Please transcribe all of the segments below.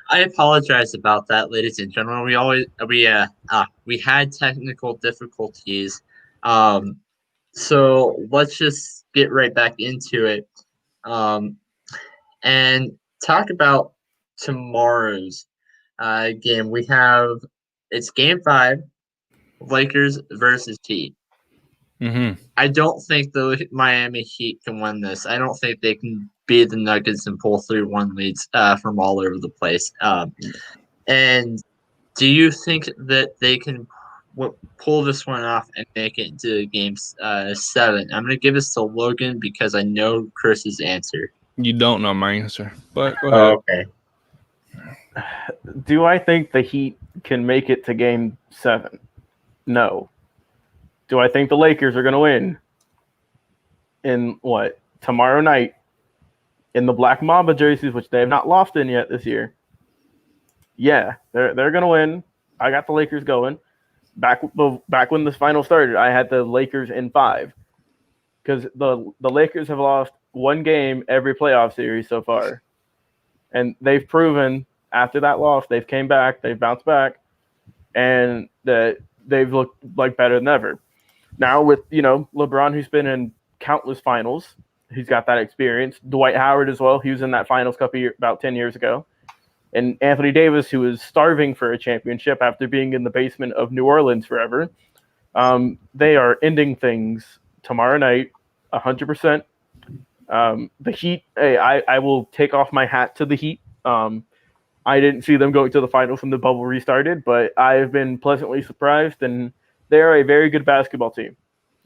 I apologize about that, ladies and gentlemen. We had technical difficulties. Um, so let's just get right back into it. Um, and talk about tomorrow's game. It's game five, Lakers versus Heat. Mm-hmm. I don't think the Miami Heat can win this. I don't think they can beat the Nuggets and pull through one leads from all over the place. And do you think that they can pull this one off and make it into games 7? I'm going to give this to Logan because I know Chris's answer. You don't know my answer, but go ahead. Okay. Do I think the Heat can make it to game 7? No. Do I think the Lakers are going to win in what? Tomorrow night in the Black Mamba jerseys, which they have not lost in yet this year? Yeah, they're going to win. I got the Lakers going. Back when this final started, I had the Lakers in 5 because the Lakers have lost one game every playoff series so far, and they've proven after that loss they've came back, they've bounced back, and that they've looked like better than ever. Now with LeBron, who's been in countless finals, he's got that experience. Dwight Howard as well, he was in that finals about 10 years ago. And Anthony Davis, who is starving for a championship after being in the basement of New Orleans forever. They are ending things tomorrow night, 100%. The Heat, hey, I will take off my hat to the Heat. I didn't see them going to the finals when the bubble restarted, but I've been pleasantly surprised, and they're a very good basketball team.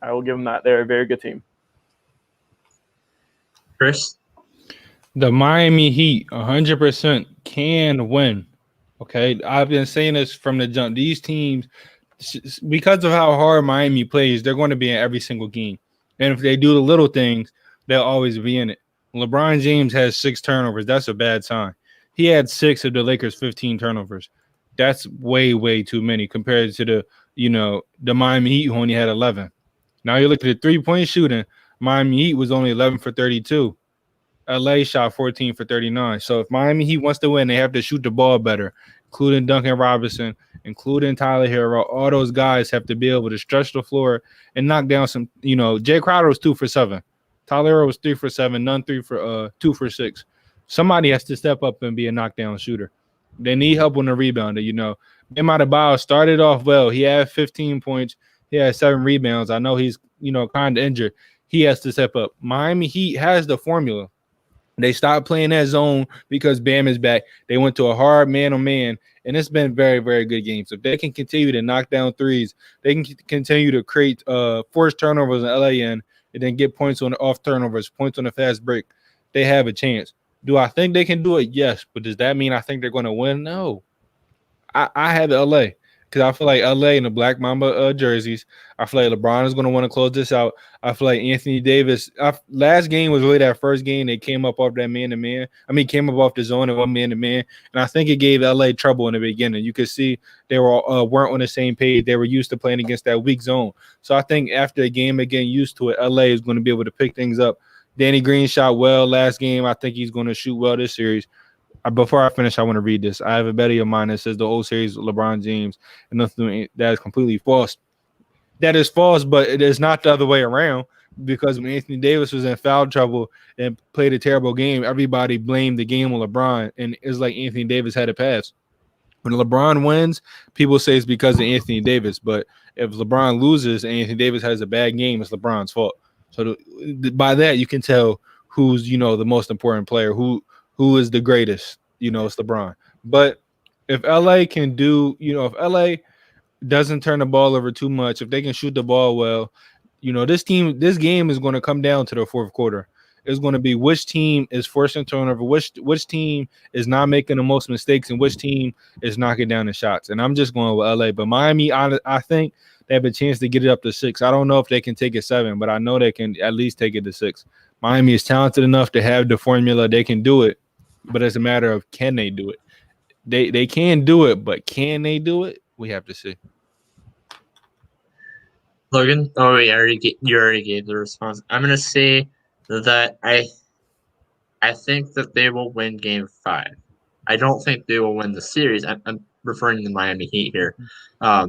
I will give them that. They're a very good team. Chris? The Miami Heat 100% can win. Okay, I've been saying this from the jump. These teams, because of how hard Miami plays, they're going to be in every single game. And if they do the little things, they'll always be in it. LeBron James has 6 turnovers. That's a bad sign. He had 6 of the Lakers' 15 turnovers. That's way, way too many compared to the Miami Heat who only had 11. Now you look at the 3-point shooting. Miami Heat was only 11 for 32. LA shot 14 for 39. So if Miami Heat wants to win, they have to shoot the ball better, including Duncan Robinson, including Tyler Hero. All those guys have to be able to stretch the floor and knock down some. Jay Crowder was 2 for 7. Tyler Hero was 3 for 7. None 2 for 6. Somebody has to step up and be a knockdown shooter. They need help on the rebounder. Bam Adebayo started off well. He had 15 points. He had 7 rebounds. I know he's kind of injured. He has to step up. Miami Heat has the formula. They stopped playing that zone because Bam is back. They went to a hard man-on-man, and it's been very, very good games. If they can continue to knock down threes, they can continue to create forced turnovers in LAN and then get points on the off turnovers, points on the fast break. They have a chance. Do I think they can do it? Yes. But does that mean I think they're going to win? No. I have LA because I feel like LA in the Black Mamba jerseys. I feel like LeBron is going to want to close this out. I feel like Anthony Davis. Last game was really that first game. They came up off that man-to-man. Came up off the zone of one man-to-man, and I think it gave LA trouble in the beginning. You could see they weren't on the same page. They were used to playing against that weak zone. So I think after the game, getting used to it, LA is going to be able to pick things up. Danny Green shot well last game. I think he's going to shoot well this series. Before I finish, I want to read this. I have a buddy of mine that says the old series with LeBron James, and nothing that is completely false. That is false, but it is not the other way around because when Anthony Davis was in foul trouble and played a terrible game, everybody blamed the game on LeBron, and it's like Anthony Davis had a pass. When LeBron wins, people say it's because of Anthony Davis, but if LeBron loses and Anthony Davis has a bad game, it's LeBron's fault. So by that, you can tell who's the most important player, who is the greatest. It's LeBron. But if LA can if LA doesn't turn the ball over too much, if they can shoot the ball well, this game is going to come down to the fourth quarter. It's going to be which team is forcing turnover, which team is not making the most mistakes, and which team is knocking down the shots. And I'm just going with LA. But Miami, I think they have a chance to get it up to 6. I don't know if they can take it 7, but I know they can at least take it to 6. Miami is talented enough to have the formula. They can do it, but it's a matter of can they do it. They can do it, but can they do it? We have to see. Logan? Oh, you already gave the response. I'm gonna say that I think that they will win game 5. I don't think they will win the series. I'm referring to the Miami Heat here. I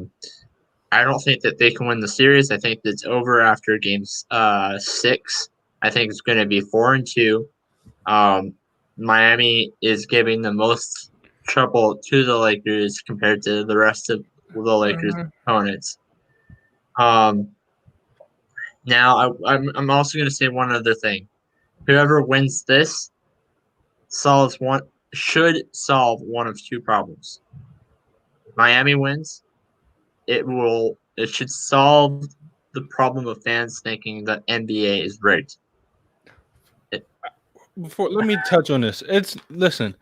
don't think that they can win the series. I think it's over after game 6. I think it's going to be 4-2. Miami is giving the most trouble to the Lakers compared to the rest of the Lakers' opponents. Now, I'm also going to say one other thing. Whoever wins this should solve one of two problems. Miami wins. It should solve the problem of fans thinking that NBA is rigged. Let me touch on this. Listen,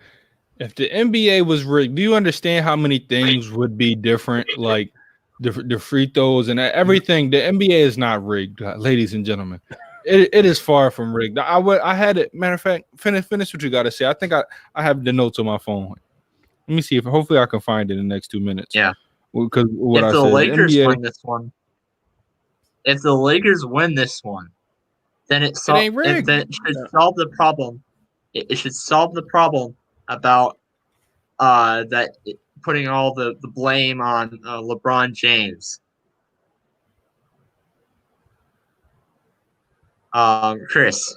if the NBA was rigged, do you understand how many things would be different? Like the free throws and everything. The NBA is not rigged, ladies and gentlemen. It is far from rigged. I had it. Matter of fact, finish what you got to say. I think I have the notes on my phone. Let me see if hopefully I can find it in the next 2 minutes. Yeah. Because what if I the said, Lakers the NBA, win this one, if the Lakers win this one, then it ain't rigged. Then it should solve the problem. It should solve the problem about putting all the blame on LeBron James. Chris.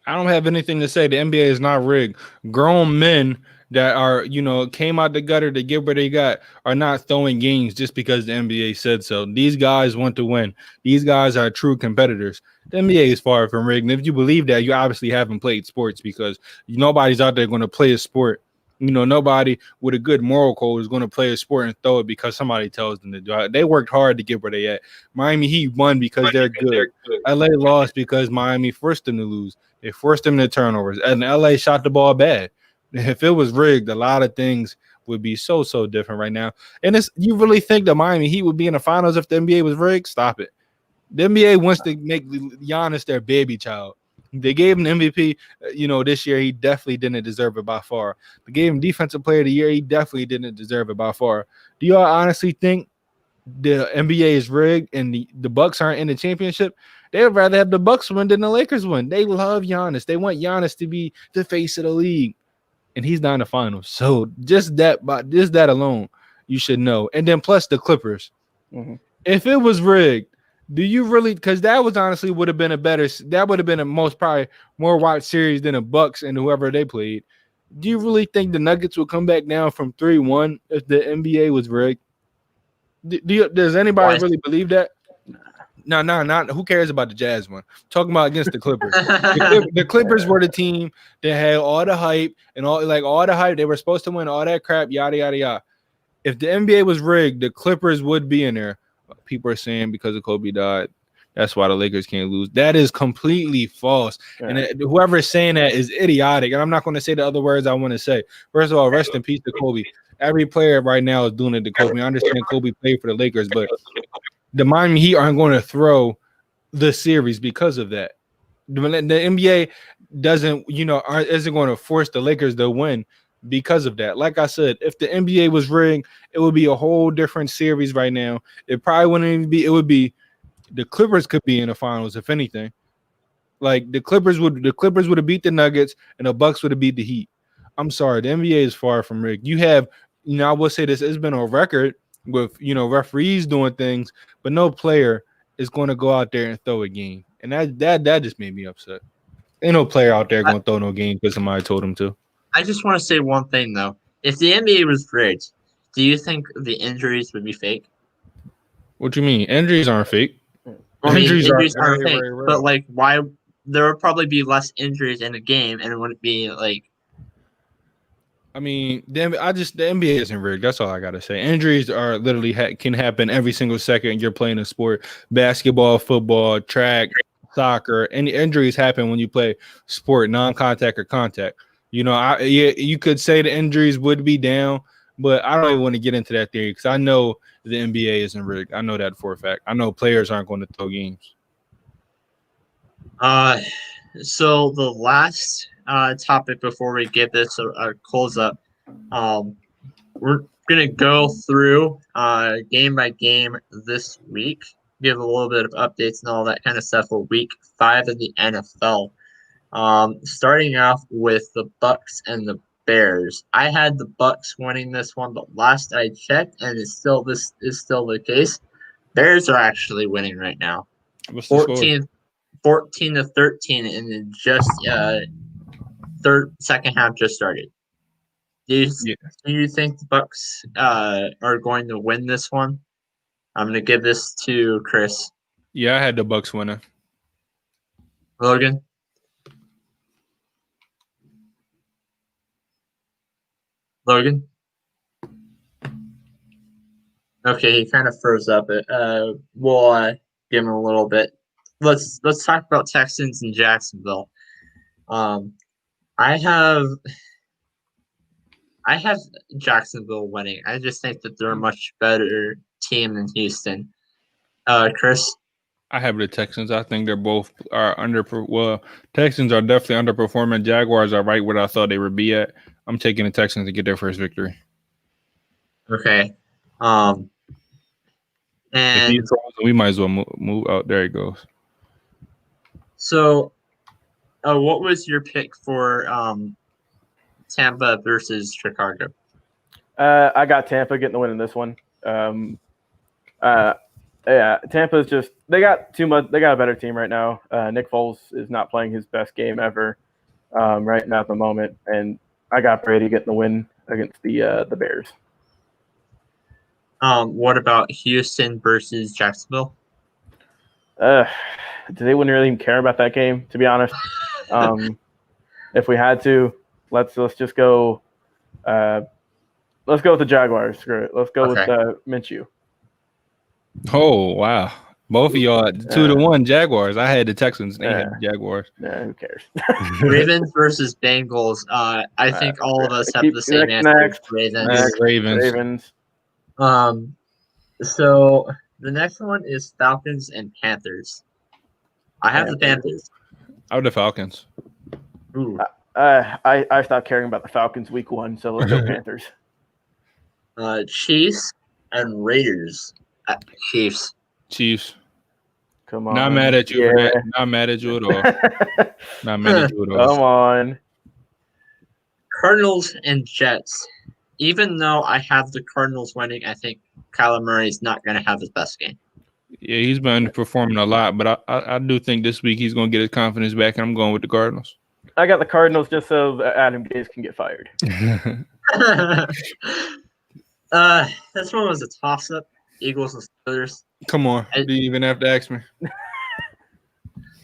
I don't have anything to say. The NBA is not rigged. Grown men that are, came out the gutter to get what they got are not throwing games just because the NBA said so. These guys want to win. These guys are true competitors. The NBA is far from rigged. And if you believe that, you obviously haven't played sports because nobody's out there going to play a sport. Nobody with a good moral code is going to play a sport and throw it because somebody tells them to do it. They worked hard to get where they at. Miami Heat won because they're good. LA lost because Miami forced them to lose. They forced them to turnovers. And LA shot the ball bad. If it was rigged, a lot of things would be so different right now. And you really think the Miami Heat would be in the finals if the NBA was rigged? Stop it. The NBA wants to make Giannis their baby child. They gave him the MVP, this year. He definitely didn't deserve it by far. They gave him Defensive Player of the Year. He definitely didn't deserve it by far. Do y'all honestly think the NBA is rigged and the Bucks aren't in the championship? They would rather have the Bucks win than the Lakers win. They love Giannis. They want Giannis to be the face of the league, and he's not in the finals. So just that alone, you should know. And then plus the Clippers. Mm-hmm. If it was rigged, do you really? Because that was honestly would have been a probably more watched series than the Bucks and whoever they played. Do you really think the Nuggets would come back down from 3-1 if the NBA was rigged? Does anybody really believe that? No, not who cares about the Jazz one? Talking about against the Clippers. The Clippers were the team that had all the hype and all the hype. They were supposed to win all that crap, yada yada yada. If the NBA was rigged, the Clippers would be in there. People are saying because of Kobe died, that's why the Lakers can't lose. That is completely false. Yeah. And whoever is saying that is idiotic. And I'm not going to say the other words I want to say. First of all, rest in peace to Kobe. Every player right now is doing it to Kobe. I understand Kobe played for the Lakers, but the Miami Heat aren't going to throw the series because of that. The NBA isn't going to force the Lakers to win because of that. Like I said, if the NBA was rigged, it would be a whole different series right now. It probably wouldn't even be. It would be the Clippers could be in the finals if anything. Like the Clippers would have beat the Nuggets and the Bucks would have beat the Heat. I'm sorry, the NBA is far from rigged. You have, I will say this, it's been on record with referees doing things, but no player is going to go out there and throw a game, and that just made me upset. Ain't no player out there going to throw no game because somebody told him to. I just want to say one thing though: if the NBA was rigged, do you think the injuries would be fake? What do you mean? Injuries aren't fake. Injuries aren't fake, but why? There would probably be less injuries in a game, and it wouldn't be like. I mean, the NBA isn't rigged. That's all I gotta say. Injuries are literally can happen every single second you're playing a sport. Basketball, football, track, soccer. Any injuries happen when you play sport, non-contact or contact. You could say the injuries would be down, but I don't even want to get into that theory because I know the NBA isn't rigged. I know that for a fact. I know players aren't going to throw games. So the last topic before we get this a close up, we're gonna go through game by game this week, give a little bit of updates and all that kind of stuff for week 5 of the NFL. Starting off with the Bucks and the Bears. I had the Bucks winning this one, but last I checked, and this is still the case. Bears are actually winning right now. What's the score? 14-13, and it just second half just started. Do you think the Bucks are going to win this one? I'm going to give this to Chris. Yeah, I had the Bucks winning. Logan? Logan? Okay, he kind of froze up. We'll give him a little bit. Let's talk about Texans and Jacksonville. I have Jacksonville winning. I just think that they're a much better team than Houston. Chris? I have the Texans. I think they're both are Texans are definitely underperforming. Jaguars are right where I thought they would be at. I'm taking the Texans to get their first victory. Okay. And we might as well move out. There it goes. So, what was your pick for Tampa versus Chicago? I got Tampa getting the win in this one. Yeah, Tampa's just they got too much. They got a better team right now. Nick Foles is not playing his best game ever right now at the moment, and I got Brady getting the win against the Bears. What about Houston versus Jacksonville? They wouldn't really even care about that game, to be honest. If we had to, let's just go. Let's go with the Jaguars. Screw it. Let's go with Minshew. Oh wow! Both of y'all 2-1 Jaguars. I had the Texans. They had the Jaguars. Yeah, who cares? Ravens versus Bengals. I think all of us have the same answer. Ravens. So the next one is Falcons and Panthers. I have the Panthers. I have the Falcons. Ooh. I stopped caring about the Falcons week 1, so let's go Panthers. Chiefs and Raiders. Chiefs. Come on. Not mad at you for that. Not mad at you at all. Not mad at you at all. Come on. Cardinals and Jets. Even though I have the Cardinals winning, I think Kyler Murray is not going to have his best game. Yeah, he's been underperforming a lot, but I do think this week he's going to get his confidence back, and I'm going with the Cardinals. I got the Cardinals just so Adam Gase can get fired. This one was a toss-up. Eagles and Steelers. Come on. You didn't even have to ask me.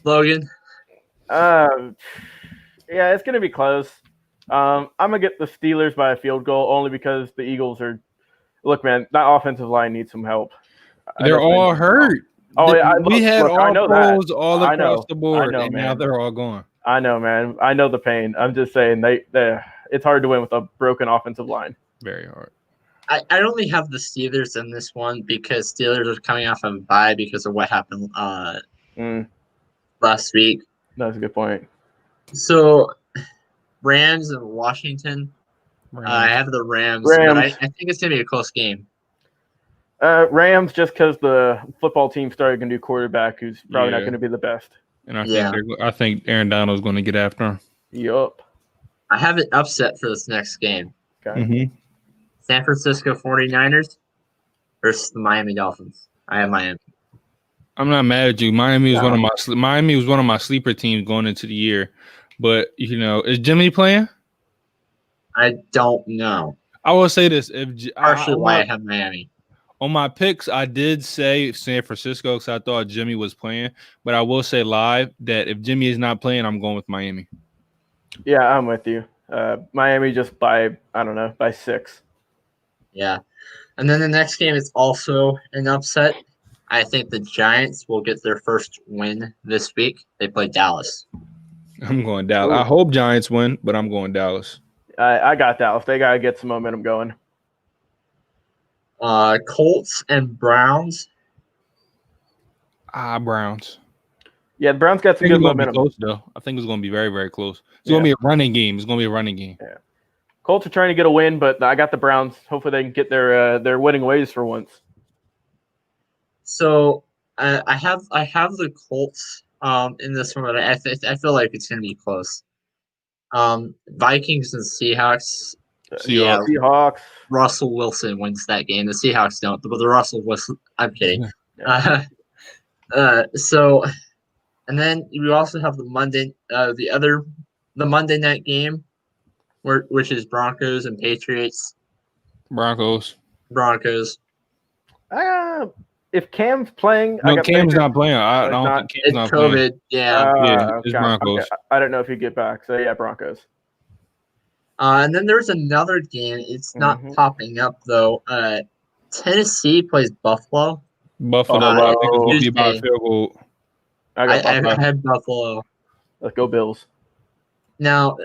Logan? Yeah, it's going to be close. I'm going to get the Steelers by a field goal only because the Eagles are – look, man, that offensive line needs some help. They're all hurt. Oh, yeah. We had all pros all across the board, and now they're all gone. I know, man. I know the pain. I'm just saying it's hard to win with a broken offensive line. Very hard. I only have the Steelers in this one because Steelers are coming off of a bye because of what happened last week. That's a good point. So, Rams and Washington. I have the Rams. But I think it's going to be a close game. Rams, just because the football team started going to do quarterback, who's probably not going to be the best. And I think Aaron Donald's going to get after him. Yup. I have it upset for this next game. Okay. Mm-hmm. San Francisco 49ers versus the Miami Dolphins. I have Miami. I'm not mad at you. Miami was one of my sleeper teams going into the year. But, is Jimmy playing? I don't know. I will say this. Partially why I have Miami. On my picks, I did say San Francisco because I thought Jimmy was playing. But I will say live that if Jimmy is not playing, I'm going with Miami. Yeah, I'm with you. Miami just by 6. Yeah. And then the next game is also an upset. I think the Giants will get their first win this week. They play Dallas. I'm going Dallas. Ooh. I hope Giants win, but I'm going Dallas. I got Dallas. They got to get some momentum going. Colts and Browns. Browns. Yeah, the Browns got some good momentum. Close, though. I think it's going to be very, very close. It's going to be a running game. Yeah. Colts are trying to get a win, but I got the Browns. Hopefully they can get their winning ways for once. So I have the Colts in this one, but I feel like it's going to be close. Vikings and Seahawks. Yeah, Seahawks. Russell Wilson wins that game. The Seahawks don't, but the Russell Wilson. I'm kidding. Yeah. So, and then we also have the Monday night game, which is Broncos and Patriots. Broncos. If Cam's playing, No, Cam's not playing. I don't think Cam's It's not COVID. playing. Yeah. It's Broncos. Okay. I don't know if he'd get back. So yeah, Broncos. And then there's another game. It's not popping up though. Tennessee plays Buffalo. Buffalo. I think it's gonna be by a field goal. I had Buffalo. Let's go Bills. Now,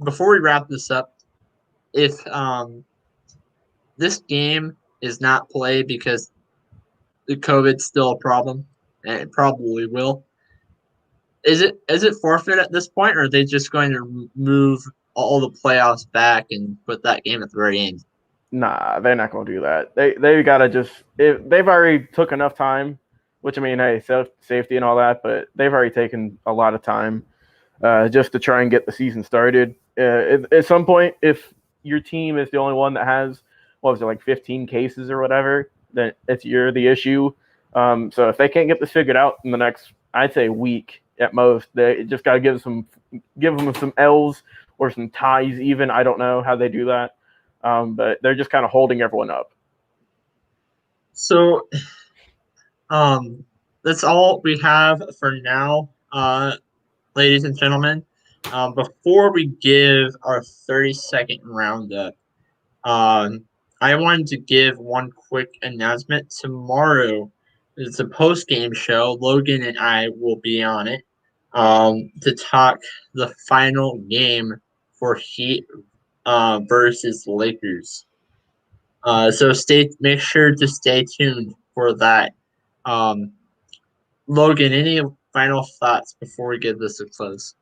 before we wrap this up, if this game is not played because the COVID's still a problem, and it probably will, is it forfeit at this point, or are they just going to move all the playoffs back and put that game at the very end? Nah, they're not going to do that. They gotta they've already took enough time, which I mean, hey, safety and all that, but they've already taken a lot of time just to try and get the season started. At some point, if your team is the only one that has, what was it, like 15 cases or whatever, then you're the issue. So if they can't get this figured out in the next, I'd say, week at most, they just got to give them some L's or some ties even. I don't know how they do that. But they're just kind of holding everyone up. So that's all we have for now, ladies and gentlemen. Before we give our 30-second roundup, I wanted to give one quick announcement. Tomorrow is a post-game show. Logan and I will be on it to talk the final game for Heat versus Lakers. So make sure to stay tuned for that. Logan, any final thoughts before we give this a close?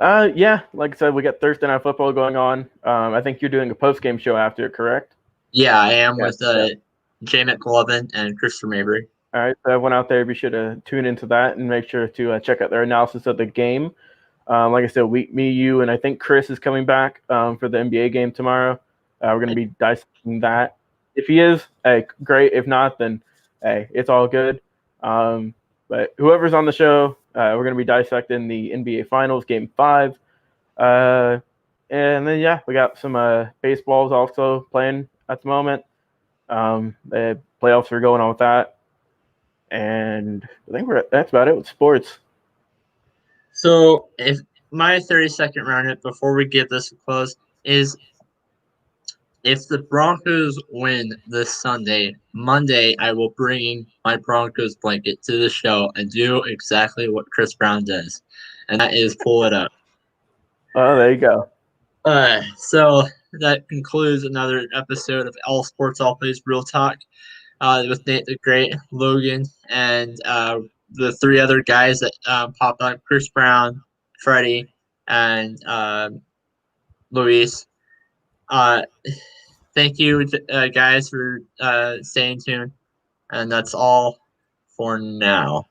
Yeah, like I said, we got Thursday Night Football going on. I think you're doing a post-game show after, correct? Yeah, I am with Jay McLovin and Christopher Mabry. All right, so everyone out there, be sure to tune into that and make sure to check out their analysis of the game. Like I said, me, you, and I think Chris is coming back for the NBA game tomorrow. We're going to be dissecting that. If he is, hey, great. If not, then hey, it's all good. But whoever's on the show, we're going to be dissecting the NBA Finals, Game 5. And then, yeah, we got some baseballs also playing at the moment. The playoffs are going on with that. And I think that's about it with sports. So if my 30-second roundup before we get this close is, if the Broncos win this Sunday, Monday I will bring my Broncos blanket to the show and do exactly what Chris Brown does, and that is pull it up. Oh, there you go. So that concludes another episode of All Sports All Plays Real Talk with Nate the Great, Logan, and the three other guys that popped up: Chris Brown, Freddie, and Luis. Thank you, guys, for staying tuned. And that's all for now.